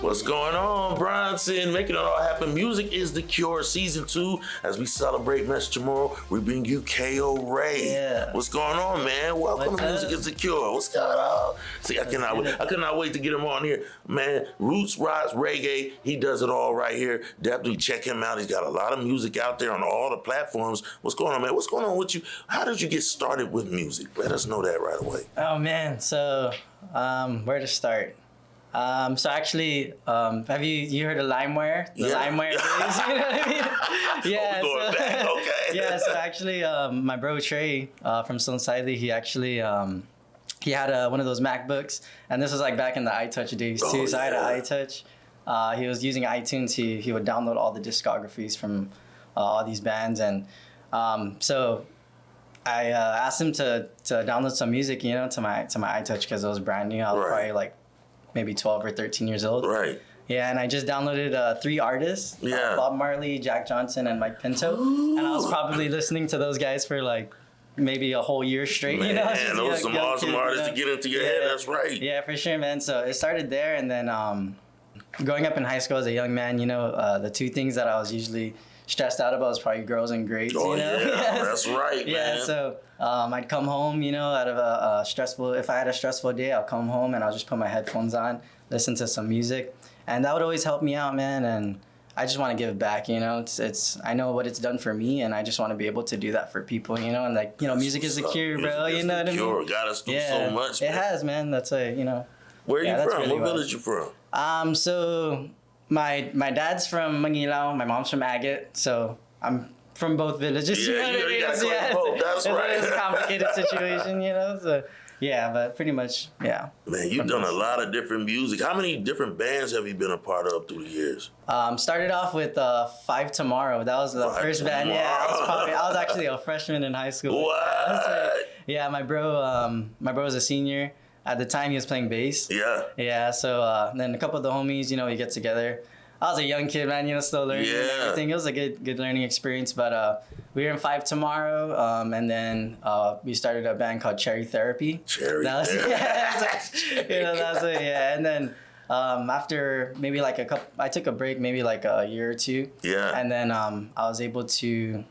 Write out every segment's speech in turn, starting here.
What's going on, Bronson? Making it all happen. Music is the Cure, Season 2. As we celebrate Mess Tomorrow, we bring you Keo Ray. Yeah. What's going on, man? Welcome to Music is the Cure. What's going on? See, I cannot wait to get him on here. Man, roots, rocks, reggae, he does it all right here. Definitely check him out. He's got a lot of music out there on all the platforms. What's going on, man? What's going on with you? How did you get started with music? Let us know that right away. Oh, man. So, where to start? So actually, have you heard of LimeWire? The LimeWire days, you know what I mean? Yeah. Going back. Okay. Yeah. So actually, my bro Trey from Stylee, he actually he had one of those MacBooks, and this was like back in the iTouch days too. Oh, so I had yeah. an iTouch. He was using iTunes. He would download all the discographies from all these bands, and so I asked him to download some music, you know, to my iTouch because it was brand new. I was probably like maybe 12 or 13 years old. Right. Yeah, and I just downloaded 3 artists. Yeah. Bob Marley, Jack Johnson, and Mike Pinto. Ooh. And I was probably listening to those guys for like maybe a whole year straight. Man, you know? those are some awesome artists to get into your head. That's right. Yeah, for sure, man. So it started there, and then growing up in high school as a young man, you know, the 2 things that I was usually stressed out about was probably girls and grades. Oh, you know? yeah, that's right, yeah, man. So I'd come home, you know, out of a stressful, if I had a stressful day, I'll come home and I'll just put my headphones on, listen to some music. And that would always help me out, man. And I just want to give it back, you know. It's I know what it's done for me, and I just want to be able to do that for people, you know. And like, you know, music is the cure, bro. You know what I mean? Cure got us through so much, man. It has, man. That's a, you know. Where are you from? Really what village you from? So my dad's from Mangilaw, my mom's from Agate, so I'm from both villages. Yeah, you got both. That's right. It's a complicated situation, you know. So yeah, but pretty much, yeah. Man, you've done a lot of different music. How many different bands have you been a part of through the years? Started off with 5 Tomorrow. That was the first band. Yeah, I was actually a freshman in high school. What? Yeah, my bro was a senior. At the time, he was playing bass. Yeah. Yeah, so then a couple of the homies, you know, we get together. I was a young kid, man, you know, still learning and everything. It was a good learning experience, but we were in 5 Tomorrow, and then we started a band called Cherry Therapy. Cherry Therapy. You know, that was it, yeah. And then after maybe like I took a break, maybe like a year or 2. Yeah. And then I was able to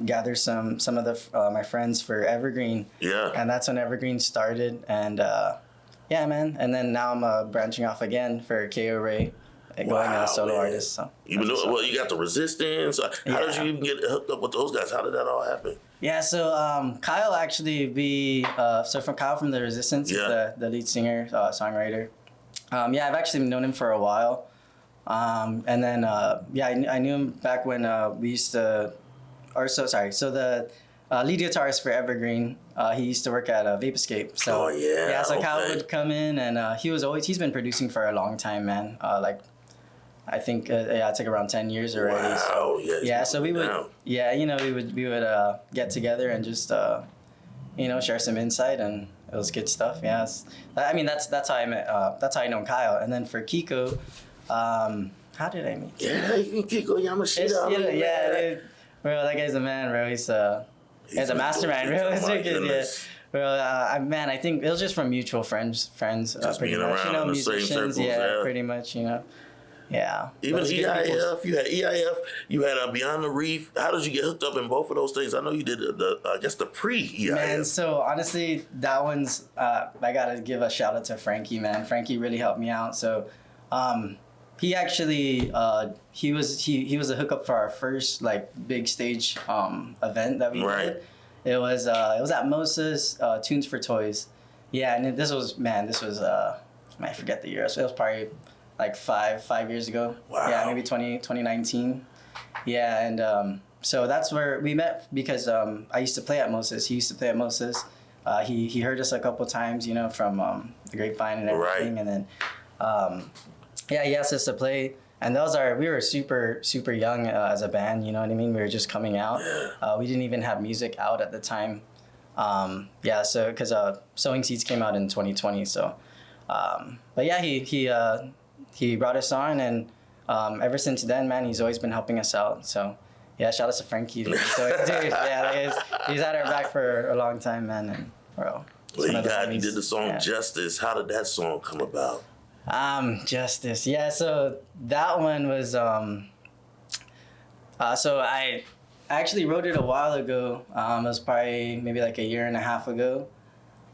gather some of my friends for Evergreen. Yeah. And that's when Evergreen started, and yeah, man. And then now I'm branching off again for Keo Ray, going as a solo artist. So even though, well, you got the Resistance. How did you even get hooked up with those guys? How did that all happen? Yeah, so Kyle actually from Kyle from the Resistance, the lead singer, songwriter. Yeah, I've actually known him for a while. And then I knew him back when we used to. So the lead guitarist for Evergreen, he used to work at Vape Escape. So so Kyle would come in, and he's been producing for a long time, man. Like I think it took around 10 years already. Wow. So, so we would you know, we would get together and just you know, share some insight, and it was good stuff. Yeah, I mean that's how I met. That's how I know Kyle. And then for Kiko, how did I meet? Yeah, you can Kiko Yamashita. Yeah, dude. Bro, that guy's a man, bro. He's a mastermind, bro. It's wicked, yeah. Bro, man, I think it was just from mutual friends. Just pretty being much, around you know, in the musicians, same circles, yeah, pretty much, you know. Yeah. Even EIF, you had EIF, you had Beyond the Reef. How did you get hooked up in both of those things? I know you did the pre-EIF. Man, so honestly, that one's, I gotta give a shout out to Frankie, man. Frankie really helped me out. So, he actually he was a hookup for our first like big stage event that we did. It was at Moses Tunes for Toys. Yeah, and this was I forget the year. So it was probably like five years ago. Wow. Yeah, maybe 2019. Yeah, and so that's where we met because I used to play at Moses. He used to play at Moses. He heard us a couple times, you know, from the grapevine and everything, and then yeah, he asked us to play, and we were super, super young as a band, you know what I mean? We were just coming out. We didn't even have music out at the time. Yeah, so, because Sowing Seeds came out in 2020, so. But yeah, he brought us on, and ever since then, man, he's always been helping us out, so. Yeah, shout out to Frankie, dude. So, dude, yeah, he's had our back for a long time, man, and, bro. Well, you did the song Justice. How did that song come about? Justice. Yeah, so that one was so I actually wrote it a while ago. It was probably maybe like a year and a half ago.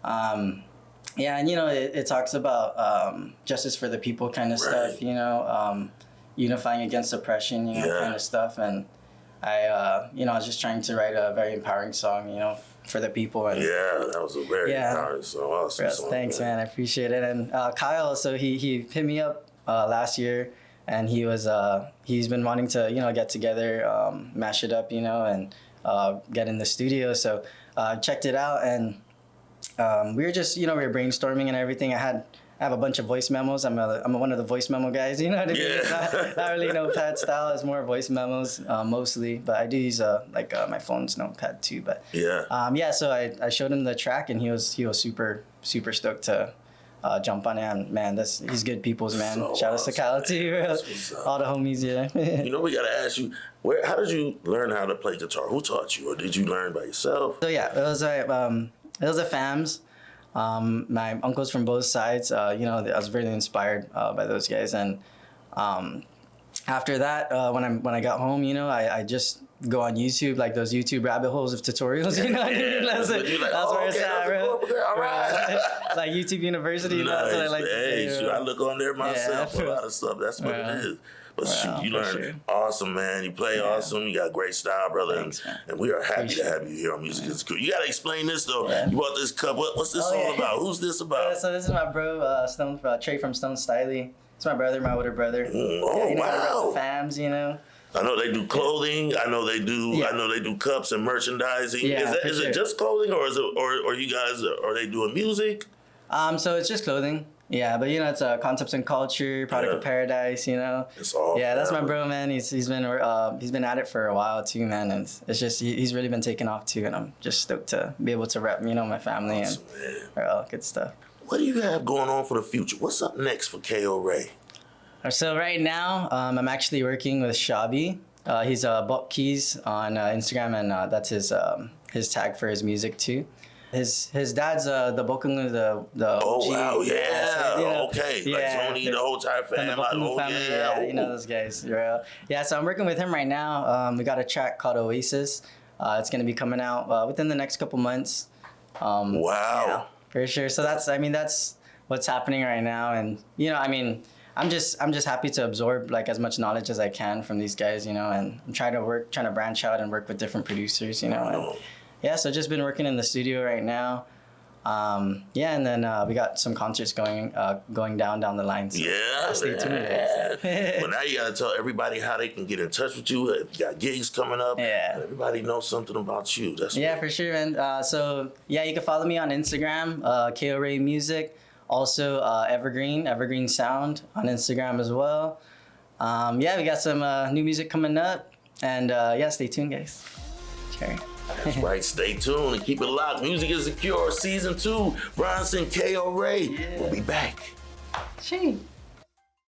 Yeah, and it talks about justice for the people kind of stuff, unifying against oppression, kind of stuff. And I was just trying to write a very empowering song, for the people. And yeah, that was a very empowering song. Awesome song. Thanks, man. I appreciate it. And Kyle, so he hit me up last year, and he's been wanting to get together, mash it up, and get in the studio. So checked it out, and we were just we were brainstorming and everything. I have a bunch of voice memos. I'm one of the voice memo guys. You know what I mean? Yeah. Not really notepad style. It's more voice memos mostly. But I do use my phone's notepad too. But yeah. So I showed him the track, and he was super stoked to jump on it. And man, he's good people's man. So Shout out to Kyle too. All the homies, yeah. We gotta ask you, how did you learn how to play guitar? Who taught you, or did you learn by yourself? So yeah, it was a fams. My uncles from both sides, I was really inspired by those guys. And after that, when I got home, I just go on YouTube, like those YouTube rabbit holes of tutorials. You know what I mean? That's where it's at, bro. All right. Like YouTube University. Nice. That's what I like to Hey, do. shoot, I look on there myself for a lot of stuff. That's what it is. But shoot, you learn awesome, man. You play awesome. You got great style, brother. Thanks, and we are happy to have you here on Music is Cool. You got to explain this, though. Yeah. You bought this cup. What's this all about? Who's this about? So this is my bro, Trey from Stylee. It's my brother, my older brother. Wow. The fams, I know they do clothing. I know they do cups and merchandising. Yeah, is it just clothing, or is it or you guys are they doing music? So it's just clothing. Yeah, but it's concepts and culture, product of paradise. It's all. Yeah, that's my bro, man. He's been at it for a while too, man. And it's just he's really been taking off too, and I'm just stoked to be able to rep, my family and all good stuff. What do you have going on for the future? What's up next for Keo Ray? So right now, I'm actually working with Shabi. He's Bop Keys on Instagram, and that's his tag for his music too. His dad's the Bokungu, the Oh G, wow, yeah, okay. Yeah, like Sony, the whole entire family. The Bokungu family, those guys. Yeah, so I'm working with him right now. We got a track called Oasis. It's gonna be coming out within the next couple months. Wow. Yeah, for sure. So that's what's happening right now, and I'm just happy to absorb like as much knowledge as I can from these guys, and I'm trying to branch out and work with different producers, and so just been working in the studio right now. And then we got some concerts going down the line. So stay tuned. Well, now you gotta tell everybody how they can get in touch with you. If you got gigs coming up, everybody knows something about you. That's for sure, man. So you can follow me on Instagram, Keo Ray Music. Also, Evergreen Sound on Instagram as well. We got some new music coming up, and stay tuned, guys. Cherry. That's right. Stay tuned and keep it locked. Music is the Cure, Season 2. Bronson, Keo Ray. We'll be back. Shane.